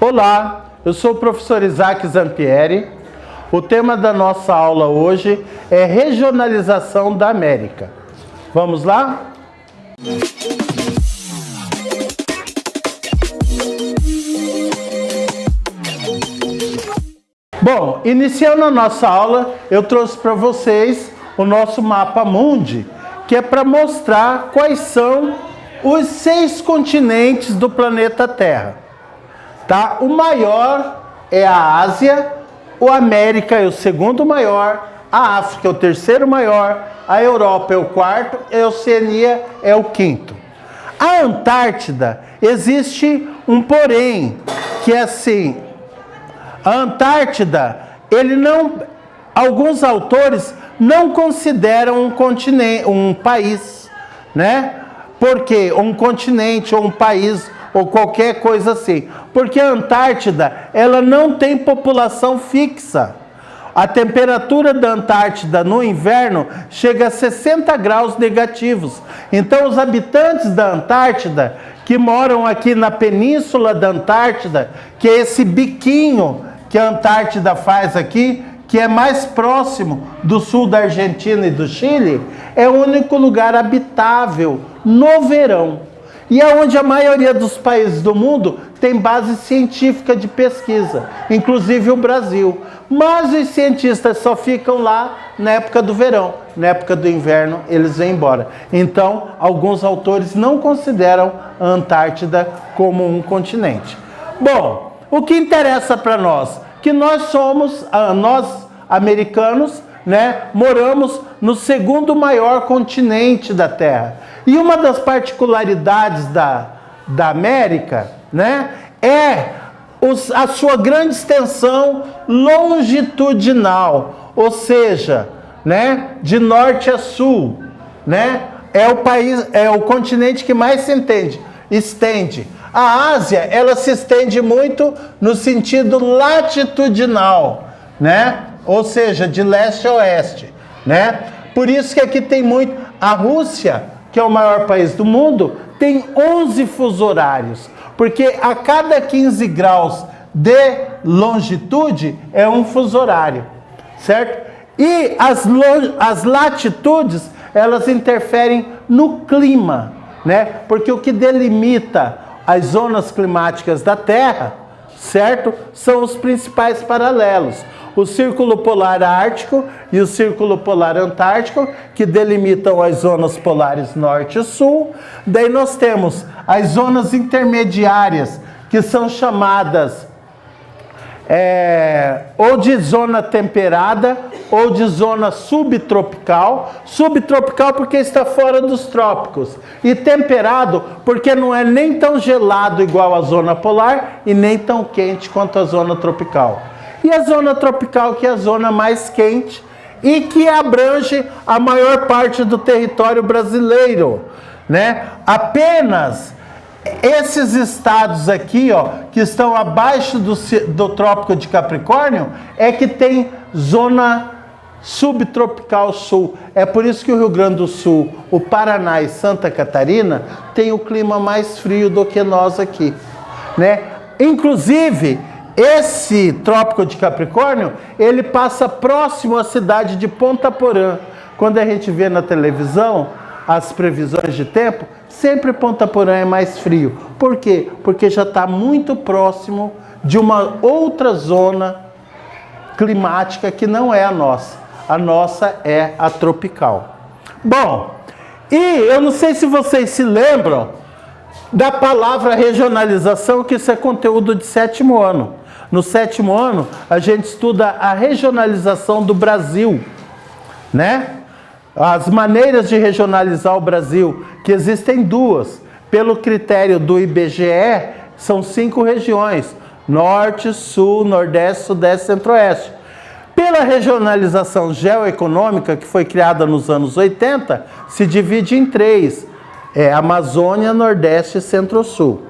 Olá, eu sou o professor Isaac Zampieri. O tema da nossa aula hoje é regionalização da América. Vamos lá? Bom, iniciando a nossa aula, eu trouxe para vocês o nosso mapa mundi, que é para mostrar quais são os 6 continentes do planeta Terra. Tá? O maior é a Ásia, o América é o segundo maior, a África é o terceiro maior, a Europa é o quarto e a Oceania é o quinto. A Antártida, existe um porém, que é assim, a Antártida, alguns autores não consideram um continente, um país, né? Porque um continente ou um país ou qualquer coisa assim. Porque a Antártida, ela não tem população fixa. A temperatura da Antártida no inverno chega a 60 graus negativos. Então, os habitantes da Antártida, que moram aqui na península da Antártida, que é esse biquinho que a Antártida faz aqui, que é mais próximo do sul da Argentina e do Chile, é o único lugar habitável no verão. E é onde a maioria dos países do mundo tem base científica de pesquisa, inclusive o Brasil. Mas os cientistas só ficam lá na época do verão. Na época do inverno, eles vêm embora. Então, alguns autores não consideram a Antártida como um continente. Bom, o que interessa para nós? Que nós somos, nós americanos, né, moramos no segundo maior continente da Terra. E uma das particularidades da América, né, é a sua grande extensão longitudinal, ou seja, né, de norte a sul, né, é o continente que mais se estende. A Ásia, ela se estende muito no sentido latitudinal, né, ou seja, de leste a oeste, né. Por isso que aqui tem muito. A Rússia, que é o maior país do mundo, tem 11 fusos horários, porque a cada 15 graus de longitude é um fuso horário, certo? E as latitudes, elas interferem no clima, né? Porque o que delimita as zonas climáticas da Terra, certo? São os principais paralelos. O Círculo Polar Ártico e o Círculo Polar Antártico, que delimitam as zonas polares norte e sul. Daí nós temos as zonas intermediárias, que são chamadas ou de zona temperada ou de zona subtropical. Subtropical porque está fora dos trópicos. E temperado porque não é nem tão gelado igual a zona polar e nem tão quente quanto a zona tropical. E a zona tropical, que é a zona mais quente e que abrange a maior parte do território brasileiro, né? Apenas esses estados aqui, ó, que estão abaixo do Trópico de Capricórnio, é que tem zona subtropical sul. É por isso que o Rio Grande do Sul, o Paraná e Santa Catarina tem o clima mais frio do que nós aqui, né? Inclusive, esse Trópico de Capricórnio, ele passa próximo à cidade de Ponta Porã. Quando a gente vê na televisão as previsões de tempo, sempre Ponta Porã é mais frio. Por quê? Porque já está muito próximo de uma outra zona climática que não é a nossa. A nossa é a tropical. Bom, e eu não sei se vocês se lembram da palavra regionalização, que isso é conteúdo de 7º ano. No 7º ano, a gente estuda a regionalização do Brasil, né? As maneiras de regionalizar o Brasil, que existem duas. Pelo critério do IBGE, são 5 regiões: Norte, Sul, Nordeste, Sudeste e Centro-Oeste. Pela regionalização geoeconômica, que foi criada nos anos 80, se divide em 3. Amazônia, Nordeste e Centro-Sul.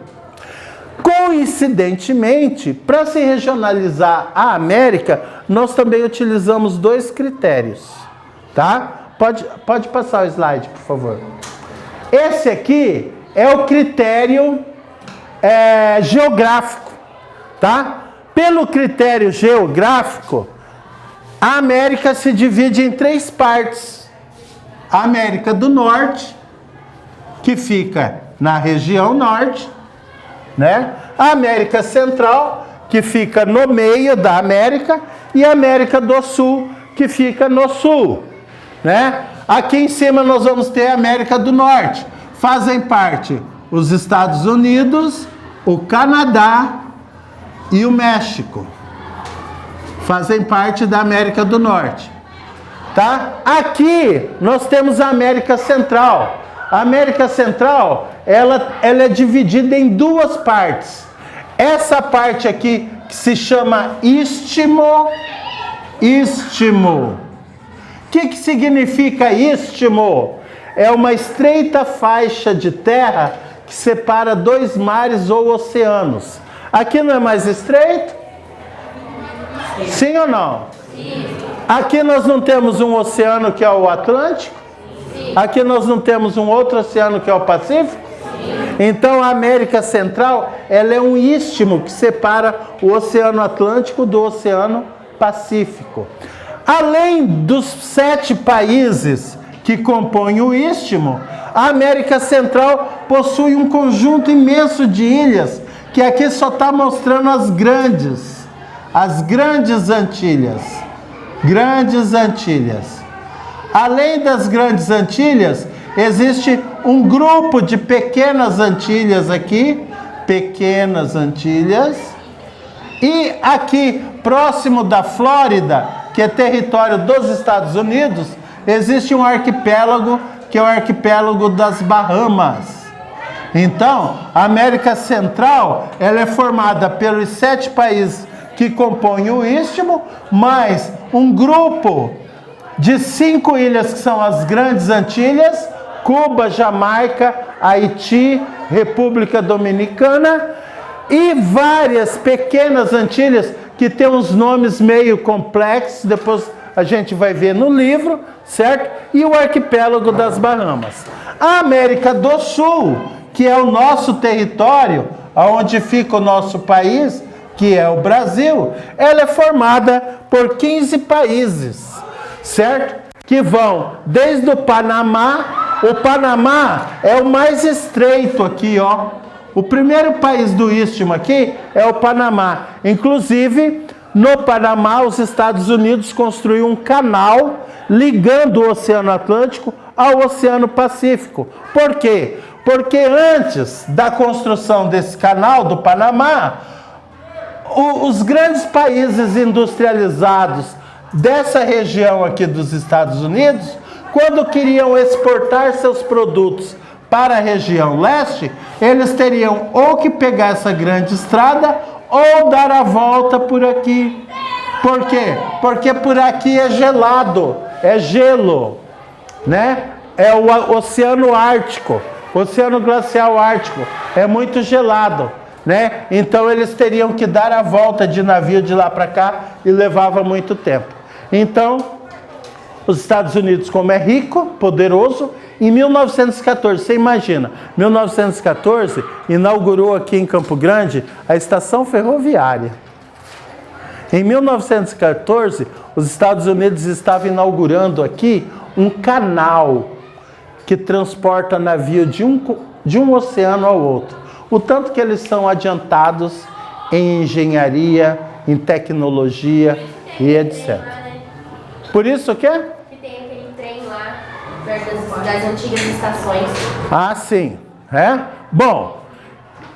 Coincidentemente, para se regionalizar a América, nós também utilizamos 2 critérios, tá? Pode passar o slide, por favor. Esse aqui é o critério geográfico, tá? Pelo critério geográfico, a América se divide em 3 partes. A América do Norte, que fica na região norte, né? A América Central, que fica no meio da América, e a América do Sul, que fica no sul, né? Aqui em cima nós vamos ter a América do Norte. Fazem parte os Estados Unidos, o Canadá e o México. Fazem parte da América do Norte, tá? Aqui nós temos a América Central. A América Central, ela é dividida em 2 partes. Essa parte aqui, que se chama istmo. O que significa istmo? É uma estreita faixa de terra que separa 2 mares ou oceanos. Aqui não é mais estreito? Sim ou não? Sim. Aqui nós não temos um oceano que é o Atlântico? Sim. Aqui nós não temos um outro oceano que é o Pacífico? Sim. Então a América Central, ela é um istmo que separa o Oceano Atlântico do Oceano Pacífico. Além dos 7 países que compõem o istmo, a América Central possui um conjunto imenso de ilhas, que aqui só está mostrando as grandes Antilhas. Grandes Antilhas. Além das grandes Antilhas, existe um grupo de pequenas Antilhas aqui, pequenas Antilhas, e aqui, próximo da Flórida, que é território dos Estados Unidos, existe um arquipélago, que é o arquipélago das Bahamas. Então, a América Central, ela é formada pelos 7 países que compõem o istmo, mais um grupo de 5 ilhas que são as grandes Antilhas, Cuba, Jamaica, Haiti, República Dominicana, e várias pequenas Antilhas que tem uns nomes meio complexos, depois a gente vai ver no livro, certo? E o arquipélago das Bahamas. A América do Sul, que é o nosso território, onde fica o nosso país, que é o Brasil, ela é formada por 15 países, certo? Que vão desde o Panamá. O Panamá é o mais estreito aqui, ó. O primeiro país do istmo aqui é o Panamá. Inclusive, no Panamá, os Estados Unidos construíram um canal ligando o Oceano Atlântico ao Oceano Pacífico. Por quê? Porque antes da construção desse canal do Panamá, os grandes países industrializados dessa região aqui dos Estados Unidos, quando queriam exportar seus produtos para a região leste, eles teriam ou que pegar essa grande estrada ou dar a volta por aqui. Por quê? Porque por aqui é gelado, é gelo, né? É o Oceano Ártico, Oceano Glacial Ártico, é muito gelado, né? Então eles teriam que dar a volta de navio de lá para cá e levava muito tempo. Então, os Estados Unidos, como é rico, poderoso, em 1914, você imagina, 1914, inaugurou aqui em Campo Grande a estação ferroviária. Em 1914, os Estados Unidos estavam inaugurando aqui um canal que transporta navio de um oceano ao outro. O tanto que eles são adiantados em engenharia, em tecnologia e etc. Por isso que é? Que tem aquele trem lá, perto das antigas estações. Ah, sim. É? Bom,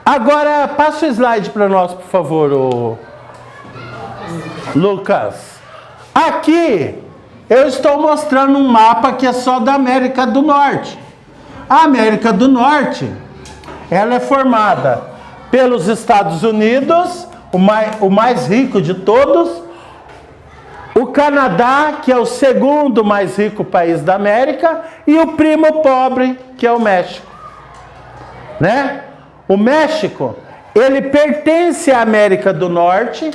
agora passa o slide para nós, por favor, Lucas. Aqui eu estou mostrando um mapa que é só da América do Norte. A América do Norte, ela é formada pelos Estados Unidos, o mais rico de todos, o Canadá, que é o segundo mais rico país da América, e o primo pobre, que é o México. Né? O México, ele pertence à América do Norte,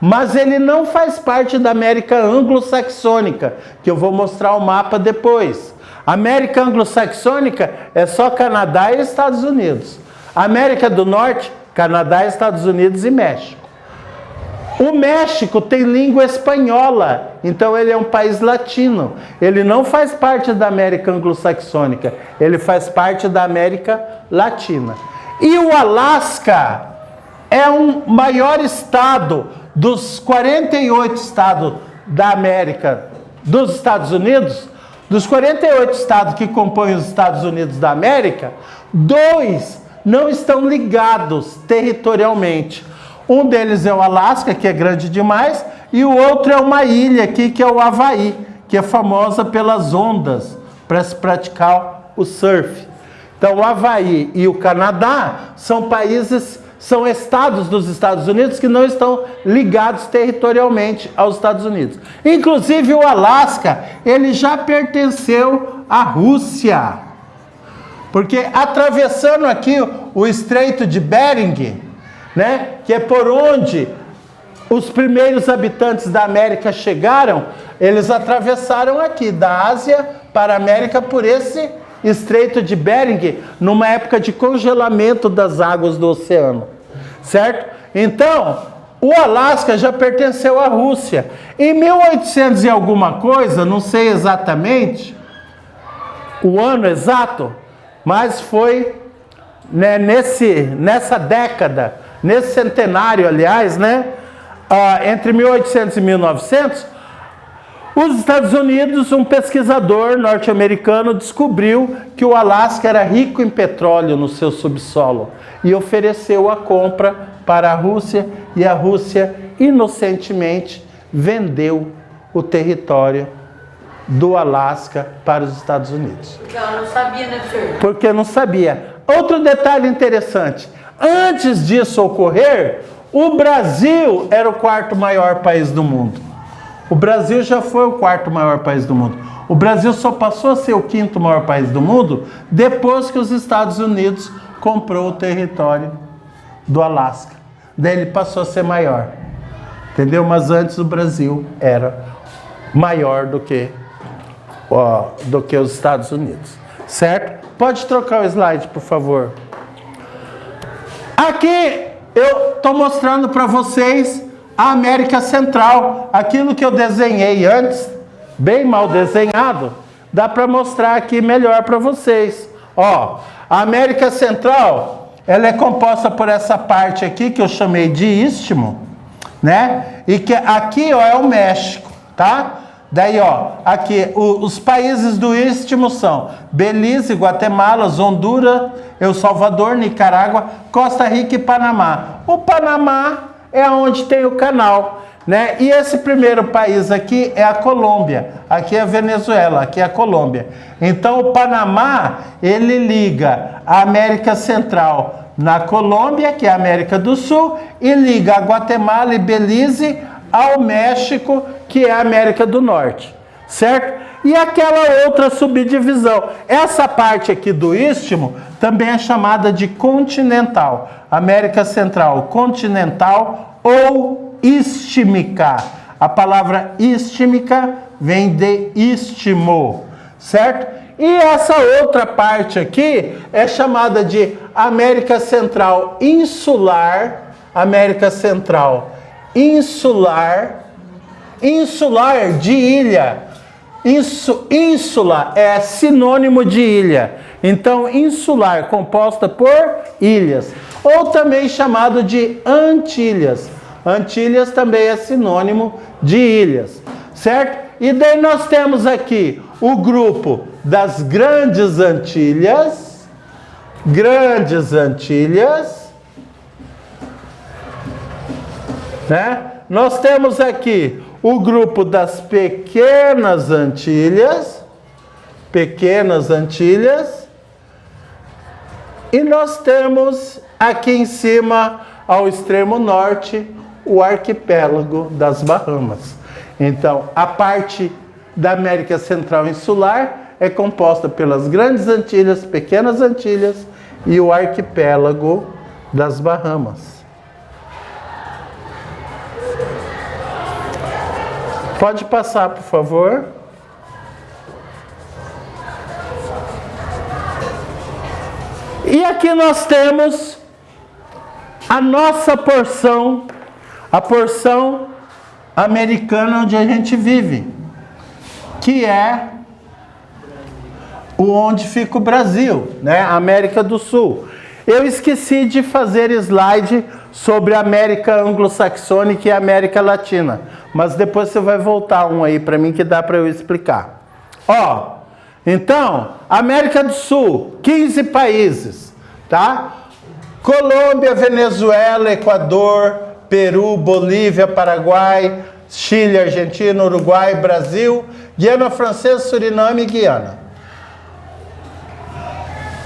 mas ele não faz parte da América anglo-saxônica, que eu vou mostrar o mapa depois. A América anglo-saxônica é só Canadá e Estados Unidos. A América do Norte, Canadá, Estados Unidos e México. O México tem língua espanhola, então ele é um país latino. Ele não faz parte da América anglo-saxônica, ele faz parte da América Latina. E o Alasca é o maior estado dos 48 estados da América, dos Estados Unidos. Dos 48 estados que compõem os Estados Unidos da América, 2 não estão ligados territorialmente. Um deles é o Alasca, que é grande demais, e o outro é uma ilha aqui, que é o Havaí, que é famosa pelas ondas, para se praticar o surf. Então, o Havaí e o Canadá são países, são estados dos Estados Unidos que não estão ligados territorialmente aos Estados Unidos. Inclusive, o Alasca, ele já pertenceu à Rússia. Porque atravessando aqui o Estreito de Bering, né, que é por onde os primeiros habitantes da América chegaram, eles atravessaram aqui, da Ásia para a América, por esse Estreito de Bering, numa época de congelamento das águas do oceano, certo? Então, o Alasca já pertenceu à Rússia. Em 1800 e alguma coisa, não sei exatamente o ano exato, mas foi, né, nessa década, nesse centenário, aliás, né, entre 1800 e 1900, os Estados Unidos, um pesquisador norte-americano, descobriu que o Alasca era rico em petróleo no seu subsolo e ofereceu a compra para a Rússia, e a Rússia inocentemente vendeu o território do Alasca para os Estados Unidos. Ela não sabia, né, senhor? Porque não sabia. Outro detalhe interessante, antes disso ocorrer, o Brasil era o 4º maior país do mundo. O Brasil já foi o 4º maior país do mundo. O Brasil só passou a ser o 5º maior país do mundo depois que os Estados Unidos comprou o território do Alasca. Daí ele passou a ser maior. Entendeu? Mas antes o Brasil era maior do que os Estados Unidos. Certo? Pode trocar o slide, por favor. Aqui eu estou mostrando para vocês a América Central. Aquilo que eu desenhei antes, bem mal desenhado, dá para mostrar aqui melhor para vocês. Ó, a América Central, ela é composta por essa parte aqui que eu chamei de istmo, né? E que aqui, ó, é o México, tá? Daí, ó, aqui os países do istmo são Belize, Guatemala, Honduras, El Salvador, Nicarágua, Costa Rica e Panamá. O Panamá é onde tem o canal, né? E esse primeiro país aqui é a Colômbia, aqui é a Venezuela, aqui é a Colômbia. Então o Panamá, ele liga a América Central na Colômbia, que é a América do Sul, e liga a Guatemala e Belize ao México, que é a América do Norte, certo? E aquela outra subdivisão, essa parte aqui do istmo também é chamada de continental. América Central, continental ou istmica. A palavra istmica vem de istmo, certo? E essa outra parte aqui é chamada de América Central insular, América Central insular, insular de ilha. Ínsula é sinônimo de ilha. Então, insular, composta por ilhas. Ou também chamado de Antilhas. Antilhas também é sinônimo de ilhas, certo? E daí nós temos aqui o grupo das Grandes Antilhas, né? Nós temos aqui o grupo das Pequenas Antilhas, e nós temos aqui em cima, ao extremo norte, o arquipélago das Bahamas. Então, a parte da América Central insular é composta pelas Grandes Antilhas, Pequenas Antilhas e o arquipélago das Bahamas. Pode passar, por favor. E aqui nós temos a nossa porção, a porção americana onde a gente vive, que é onde fica o Brasil, né? América do Sul. Eu esqueci de fazer slide sobre a América anglo-saxônica e a América Latina, mas depois você vai voltar um aí para mim que dá para eu explicar. Ó, então, América do Sul, 15 países, tá? Colômbia, Venezuela, Equador, Peru, Bolívia, Paraguai, Chile, Argentina, Uruguai, Brasil, Guiana Francesa, Suriname e Guiana.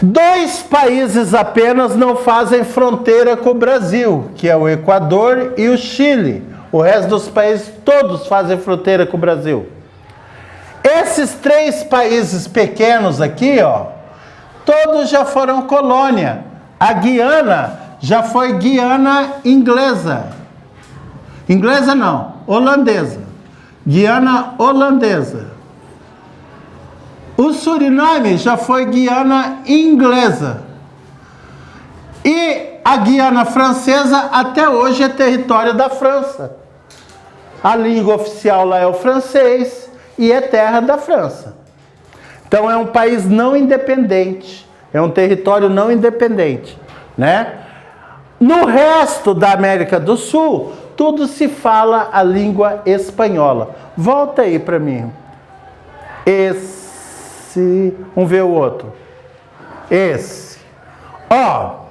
2 países apenas não fazem fronteira com o Brasil, que é o Equador e o Chile. O resto dos países todos fazem fronteira com o Brasil. Esses 3 países pequenos aqui, ó, todos já foram colônia. A Guiana já foi Guiana inglesa. Inglesa não, holandesa. Guiana holandesa. O Suriname já foi Guiana inglesa. E a Guiana francesa até hoje é território da França. A língua oficial lá é o francês e é terra da França. Então é um país não independente, é um território não independente, né? No resto da América do Sul, tudo se fala a língua espanhola. Volta aí para mim. Vamos ver o outro. Esse. Ó.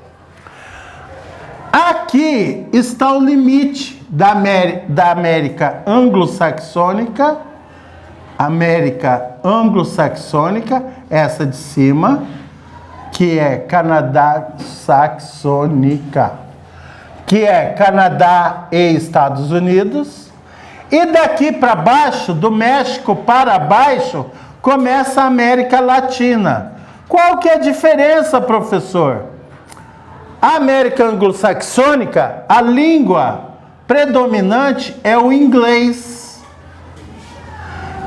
Aqui está o limite da América anglo-saxônica. América anglo-saxônica, essa de cima, que é Canadá saxônica, que é Canadá e Estados Unidos. E daqui para baixo, do México para baixo, começa a América Latina. Qual que é a diferença, professor? A América anglo-saxônica, a língua predominante é o inglês.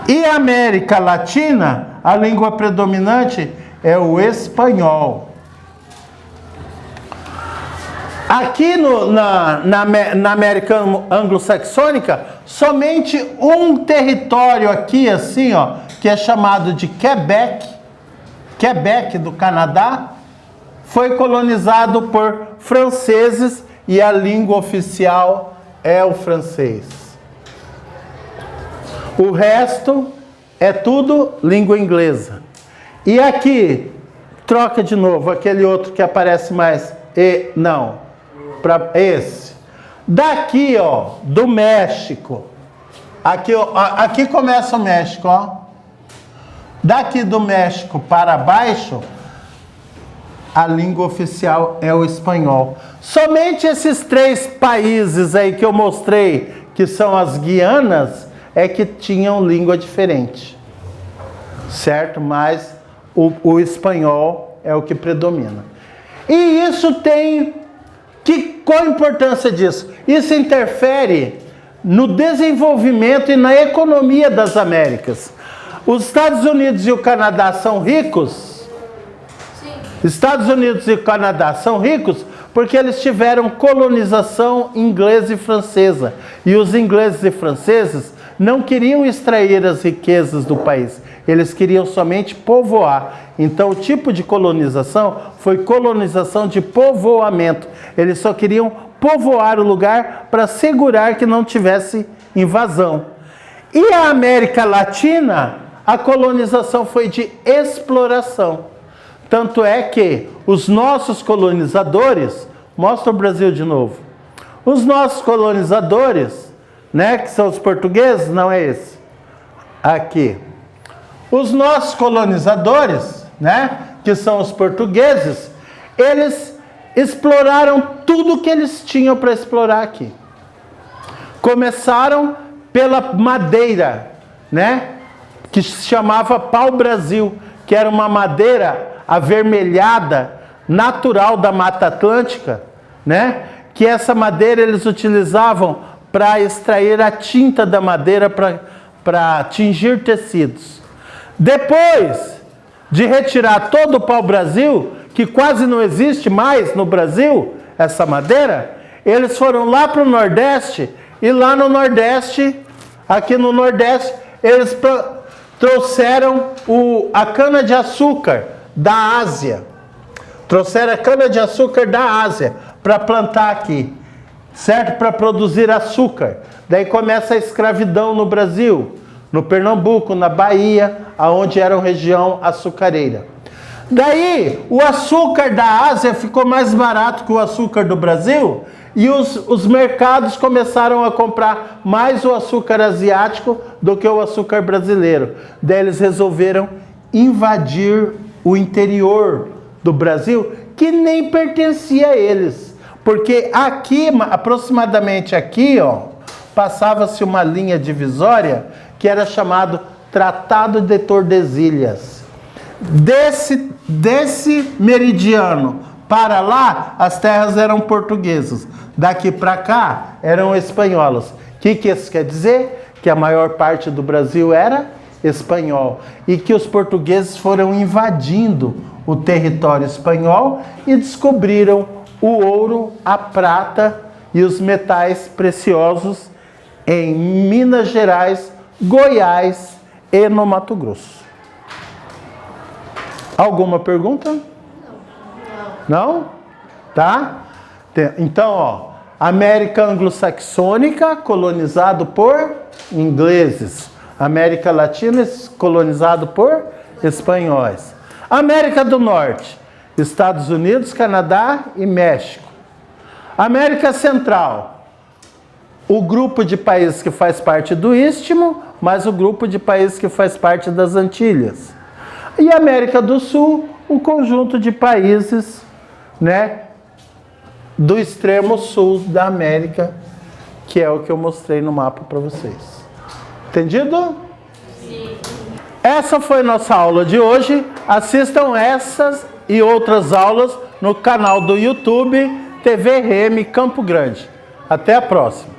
E a América Latina, a língua predominante é o espanhol. Aqui na América anglo-saxônica, somente um território aqui, assim, ó, que é chamado de Quebec, Quebec do Canadá, foi colonizado por franceses e a língua oficial é o francês. O resto é tudo língua inglesa. E aqui, troca de novo, aquele outro que aparece mais, para esse. Daqui, ó, do México, aqui, ó, aqui começa o México, ó. Daqui do México para baixo, a língua oficial é o espanhol. Somente esses 3 países aí que eu mostrei, que são as Guianas, é que tinham língua diferente. Certo? Mas o espanhol é o que predomina. E isso tem... Qual a importância disso? Isso interfere no desenvolvimento e na economia das Américas. Os Estados Unidos e o Canadá são ricos? Sim. Estados Unidos e o Canadá são ricos porque eles tiveram colonização inglesa e francesa. E os ingleses e franceses não queriam extrair as riquezas do país. Eles queriam somente povoar. Então, o tipo de colonização foi colonização de povoamento. Eles só queriam povoar o lugar para assegurar que não tivesse invasão. E a América Latina, a colonização foi de exploração. Tanto é que os nossos colonizadores, mostra o Brasil de novo. Os nossos colonizadores, né, que são os portugueses, não é esse. Aqui. Os nossos colonizadores, né, que são os portugueses, eles exploraram tudo que eles tinham para explorar aqui. Começaram pela madeira, né, que se chamava pau-brasil, que era uma madeira avermelhada, natural da Mata Atlântica, né, que essa madeira eles utilizavam para extrair a tinta da madeira para tingir tecidos. Depois de retirar todo o pau-brasil, que quase não existe mais no Brasil, essa madeira, Eles foram lá para o Nordeste, e lá no Nordeste, aqui no Nordeste, eles trouxeram a cana-de-açúcar da Ásia. Trouxeram a cana-de-açúcar da Ásia para plantar aqui, certo? Para produzir açúcar. Daí começa a escravidão no Brasil, no Pernambuco, na Bahia, aonde era uma região açucareira. Daí, o açúcar da Ásia ficou mais barato que o açúcar do Brasil, e os mercados começaram a comprar mais o açúcar asiático do que o açúcar brasileiro. Daí eles resolveram invadir o interior do Brasil, que nem pertencia a eles. Porque aqui, aproximadamente aqui, ó, passava-se uma linha divisória que era chamado Tratado de Tordesilhas. Desse meridiano para lá, as terras eram portuguesas. Daqui para cá, eram espanholas. O que isso quer dizer? Que a maior parte do Brasil era espanhol. E que os portugueses foram invadindo o território espanhol e descobriram o ouro, a prata e os metais preciosos em Minas Gerais, Goiás e no Mato Grosso. Alguma pergunta? Não? Tá? Então, ó, América anglo-saxônica, colonizado por ingleses. América Latina, colonizado por espanhóis. América do Norte, Estados Unidos, Canadá e México. América Central, o grupo de países que faz parte do Istmo, mais o grupo de países que faz parte das Antilhas. E América do Sul, o conjunto de países, né, do extremo sul da América, que é o que eu mostrei no mapa para vocês. Entendido? Sim. Essa foi nossa aula de hoje. Assistam essas e outras aulas no canal do YouTube TV Reme Campo Grande. Até a próxima.